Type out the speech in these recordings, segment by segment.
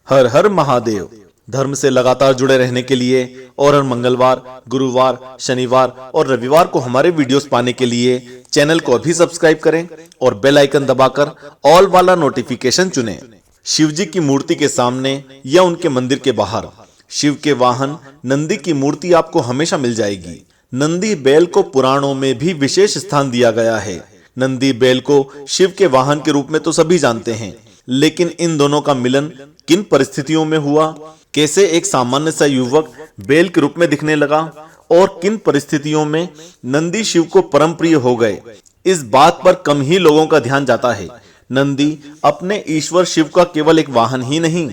हर हर महादेव। धर्म से लगातार जुड़े रहने के लिए और हर मंगलवार, गुरुवार, शनिवार और रविवार को हमारे वीडियोस पाने के लिए चैनल को अभी सब्सक्राइब करें और बेल आइकन दबाकर ऑल वाला नोटिफिकेशन चुनें। शिव जी की मूर्ति के सामने या उनके मंदिर के बाहर शिव के वाहन नंदी की मूर्ति आपको हमेशा मिल जाएगी। नंदी बैल को पुराणों में भी विशेष स्थान दिया गया है। नंदी बैल को शिव के वाहन के रूप में तो सभी जानते हैं, लेकिन इन दोनों का मिलन किन परिस्थितियों में हुआ, कैसे एक सामान्य सा युवक बैल के रूप में दिखने लगा और किन परिस्थितियों में नंदी शिव को परम प्रिय हो गए, इस बात पर कम ही लोगों का ध्यान जाता है। नंदी अपने ईश्वर शिव का केवल एक वाहन ही नहीं,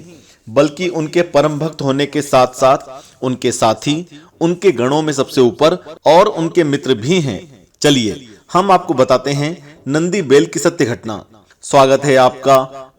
बल्कि उनके परम भक्त होने के साथ साथ उनके साथी, उनके गणों में सबसे ऊपर और उनके मित्र भी हैं। चलिए हम आपको बताते हैं नंदी बैल की सत्य घटना। स्वागत है आपका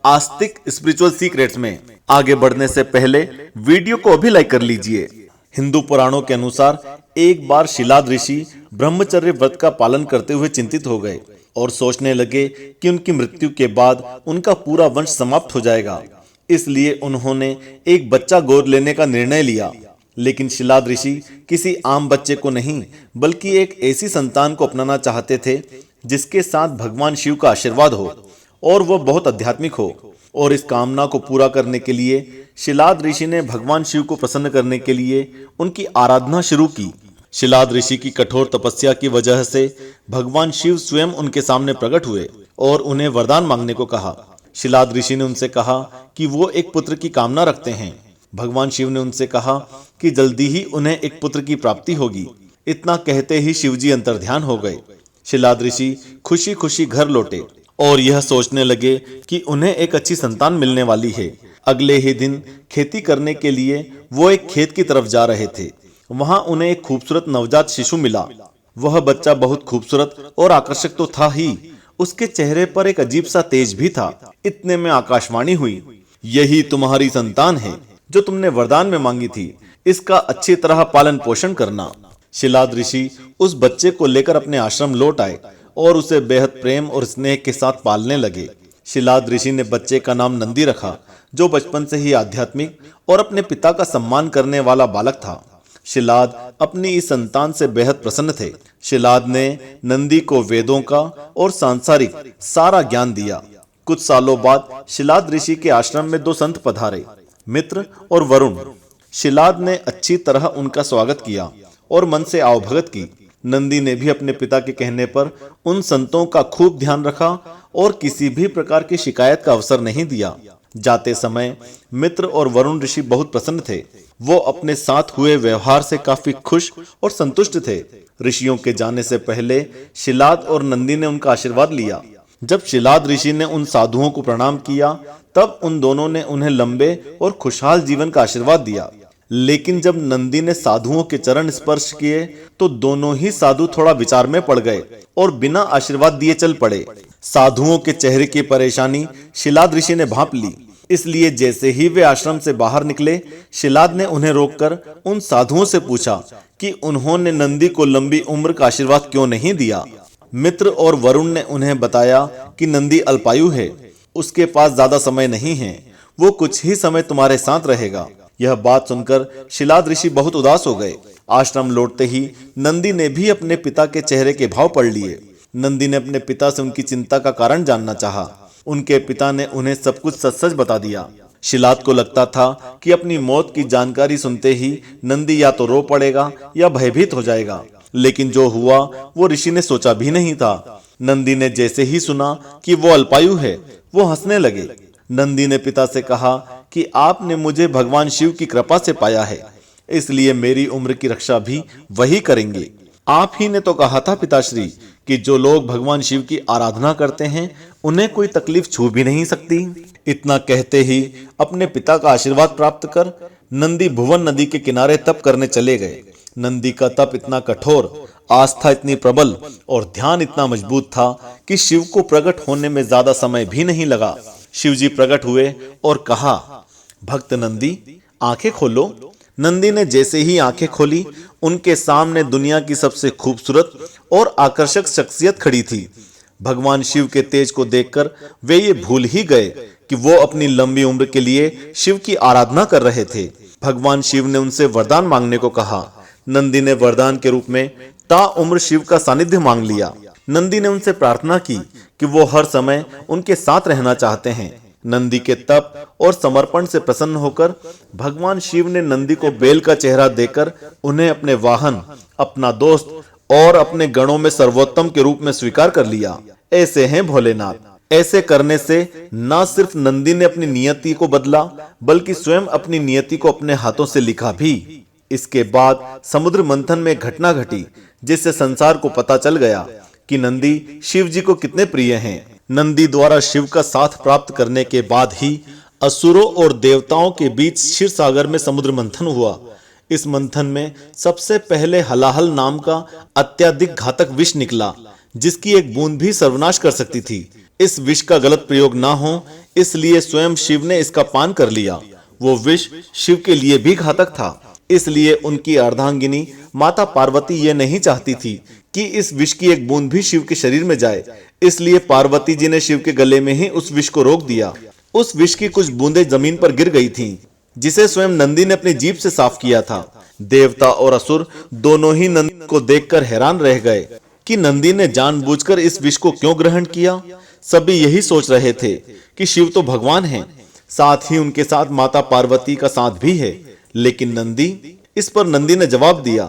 आस्तिक स्पिरिचुअल सीक्रेट्स में। आगे बढ़ने से पहले वीडियो को अभी लाइक कर लीजिए। हिंदू पुराणों के अनुसार एक बार शिलाद ऋषि ब्रह्मचर्य व्रत का पालन करते हुए चिंतित हो गए और सोचने लगे कि उनकी मृत्यु के बाद उनका पूरा वंश समाप्त हो जाएगा। इसलिए उन्होंने एक बच्चा गोद लेने का निर्णय लिया। लेकिन शिलाद ऋषि किसी आम बच्चे को नहीं, बल्कि एक ऐसी संतान को अपनाना चाहते थे जिसके साथ भगवान शिव का आशीर्वाद हो और वह बहुत आध्यात्मिक हो। और इस कामना को पूरा करने के लिए शिलाद ऋषि ने भगवान शिव को प्रसन्न करने के लिए उनकी आराधना शुरू की। शिलाद ऋषि की कठोर तपस्या की वजह से भगवान शिव स्वयं उनके सामने प्रकट हुए और उन्हें वरदान मांगने को कहा। शिलाद ऋषि ने उनसे कहा कि वो एक पुत्र की कामना रखते हैं। भगवान शिव ने उनसे कहा कि जल्दी ही उन्हें एक पुत्र की प्राप्ति होगी। इतना कहते ही शिवजी अंतर्ध्यान हो गए। शिलाद ऋषि खुशी खुशी घर लौटे और यह सोचने लगे कि उन्हें एक अच्छी संतान मिलने वाली है। अगले ही दिन खेती करने के लिए वो एक खेत की तरफ जा रहे थे। वहां उन्हें एक खूबसूरत नवजात शिशु मिला। वह बच्चा बहुत खूबसूरत और आकर्षक तो था ही, उसके चेहरे पर एक अजीब सा तेज भी था। इतने में आकाशवाणी हुई, यही तुम्हारी संतान है जो तुमने वरदान में मांगी थी, इसका अच्छी तरह पालन पोषण करना। शिलाद ऋषि उस बच्चे को लेकर अपने आश्रम लौट आए और उसे बेहद प्रेम और स्नेह के साथ पालने लगे। शिलाद ऋषि ने बच्चे का नाम नंदी रखा, जो बचपन से ही आध्यात्मिक और अपने पिता का सम्मान करने वाला बालक था। शिलाद अपनी इस संतान से बेहद प्रसन्न थे। शिलाद ने नंदी को वेदों का और सांसारिक सारा ज्ञान दिया। कुछ सालों बाद शिलाद ऋषि के आश्रम में दो संत पधारे, मित्र और वरुण। शिलाद ने अच्छी तरह उनका स्वागत किया और मन से आवभगत की। नंदी ने भी अपने पिता के कहने पर उन संतों का खूब ध्यान रखा और किसी भी प्रकार की शिकायत का अवसर नहीं दिया। जाते समय मित्र और वरुण ऋषि बहुत प्रसन्न थे। वो अपने साथ हुए व्यवहार से काफी खुश और संतुष्ट थे। ऋषियों के जाने से पहले शिलाद और नंदी ने उनका आशीर्वाद लिया। जब शिलाद ऋषि ने उन साधुओं को प्रणाम किया, तब उन दोनों ने उन्हें लंबे और खुशहाल जीवन का आशीर्वाद दिया। लेकिन जब नंदी ने साधुओं के चरण स्पर्श किए तो दोनों ही साधु थोड़ा विचार में पड़ गए और बिना आशीर्वाद दिए चल पड़े। साधुओं के चेहरे की परेशानी शिलाद ऋषि ने भांप ली, इसलिए जैसे ही वे आश्रम से बाहर निकले, शिलाद ने उन्हें रोककर उन साधुओं से पूछा कि उन्होंने नंदी को लंबी उम्र का आशीर्वाद क्यों नहीं दिया। मित्र और वरुण ने उन्हें बताया कि नंदी अल्पायु है, उसके पास ज्यादा समय नहीं है, वो कुछ ही समय तुम्हारे साथ रहेगा। यह बात सुनकर शिलाद ऋषि बहुत उदास हो गए। आश्रम लौटते ही नंदी ने भी अपने पिता के चेहरे के भाव पढ़ लिए। नंदी ने अपने पिता से उनकी चिंता का कारण जानना चाहा। उनके पिता ने उन्हें सब कुछ सच सच बता दिया। शिलाद को लगता था कि अपनी मौत की जानकारी सुनते ही नंदी या तो रो पड़ेगा या भयभीत हो जाएगा, लेकिन जो हुआ वो ऋषि ने सोचा भी नहीं था। नंदी ने जैसे ही सुना कि वो अल्पायु है, वो हंसने लगे। नंदी ने पिता से कहा कि आपने मुझे भगवान शिव की कृपा से पाया है, इसलिए मेरी उम्र की रक्षा भी वही करेंगे। आप ही ने तो कहा था पिताश्री कि जो लोग भगवान शिव की आराधना करते हैं उन्हें कोई तकलीफ छू भी नहीं सकती। इतना कहते ही अपने पिता का आशीर्वाद प्राप्त कर नंदी भुवन नदी के किनारे तप करने चले गए। नंदी का तप इतना कठोर, आस्था इतनी प्रबल और ध्यान इतना मजबूत था कि शिव को प्रकट होने में ज्यादा समय भी नहीं लगा। शिवजी प्रकट हुए और कहा, भक्त नंदी आंखें खोलो। नंदी ने जैसे ही आंखें खोली, उनके सामने दुनिया की सबसे खूबसूरत और आकर्षक शख्सियत खड़ी थी। भगवान शिव के तेज को देखकर वे ये भूल ही गए कि वो अपनी लंबी उम्र के लिए शिव की आराधना कर रहे थे। भगवान शिव ने उनसे वरदान मांगने को कहा। नंदी ने वरदान के रूप में ताउम्र शिव का सानिध्य मांग लिया। नंदी ने उनसे प्रार्थना की कि वो हर समय उनके साथ रहना चाहते हैं। नंदी के तप और समर्पण से प्रसन्न होकर भगवान शिव ने नंदी को बेल का चेहरा देकर उन्हें अपने वाहन, अपना दोस्त और अपने गणों में सर्वोत्तम के रूप में स्वीकार कर लिया। ऐसे हैं भोलेनाथ। ऐसे करने से न सिर्फ नंदी ने अपनी नियति को बदला, बल्कि स्वयं अपनी नियति को अपने हाथों से लिखा भी। इसके बाद समुद्र मंथन में घटना घटी, जिससे संसार को पता चल गया कि नंदी शिव जी को कितने प्रिय हैं। नंदी द्वारा शिव का साथ प्राप्त करने के बाद ही असुरों और देवताओं के बीच क्षीर सागर में समुद्र मंथन हुआ। इस मंथन में सबसे पहले हलाहल नाम का अत्यधिक घातक विष निकला, जिसकी एक बूंद भी सर्वनाश कर सकती थी। इस विष का गलत प्रयोग ना हो, इसलिए स्वयं शिव ने इसका पान कर लिया। वो विष शिव के लिए भी घातक था, इसलिए उनकी अर्धांगिनी माता पार्वती ये नहीं चाहती थी कि इस विष की एक बूंद भी शिव के शरीर में जाए। इसलिए पार्वती जी ने शिव के गले में ही उस विष को रोक दिया। उस विष की कुछ बूंदें जमीन पर गिर गई थीं, जिसे स्वयं नंदी ने अपनी जीभ से साफ किया था। देवता और असुर दोनों ही नंदी को देखकर हैरान रह गए कि नंदी ने जानबूझकर इस विष को क्यों ग्रहण किया। सभी यही सोच रहे थे कि शिव तो भगवान हैं, साथ ही उनके साथ माता पार्वती का साथ भी है। लेकिन इस पर नंदी ने जवाब दिया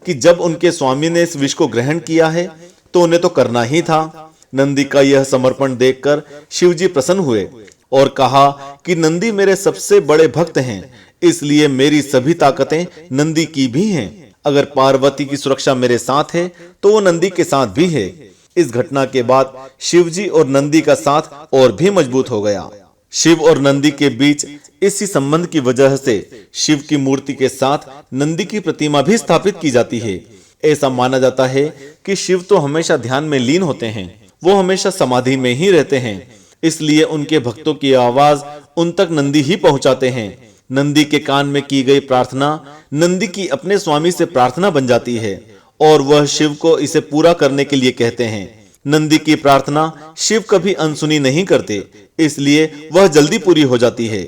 कि जब उनके स्वामी ने इस विष को ग्रहण किया है तो उन्हें तो करना ही था। नंदी का यह समर्पण देखकर शिव जी प्रसन्न हुए और कहा कि नंदी मेरे सबसे बड़े भक्त हैं, इसलिए मेरी सभी ताकतें नंदी की भी हैं। अगर पार्वती की सुरक्षा मेरे साथ है तो वो नंदी के साथ भी है। इस घटना के बाद शिव जी और नंदी का साथ और भी मजबूत हो गया। शिव और नंदी के बीच इसी संबंध की वजह से शिव की मूर्ति के साथ नंदी की प्रतिमा भी स्थापित की जाती है। ऐसा माना जाता है कि शिव तो हमेशा ध्यान में लीन होते हैं, वो हमेशा समाधि में ही रहते हैं, इसलिए उनके भक्तों की आवाज उन तक नंदी ही पहुंचाते हैं। नंदी के कान में की गई प्रार्थना नंदी की अपने स्वामी से प्रार्थना बन जाती है और वह शिव को इसे पूरा करने के लिए कहते हैं। नंदी की प्रार्थना शिव कभी अनसुनी नहीं करते, इसलिए वह जल्दी पूरी हो जाती है।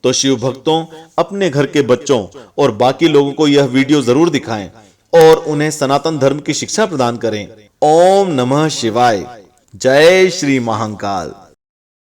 तो शिव भक्तों, अपने घर के बच्चों और बाकी लोगों को यह वीडियो जरूर दिखाएं और उन्हें सनातन धर्म की शिक्षा प्रदान करें। ओम नमः शिवाय। जय श्री महाकाल।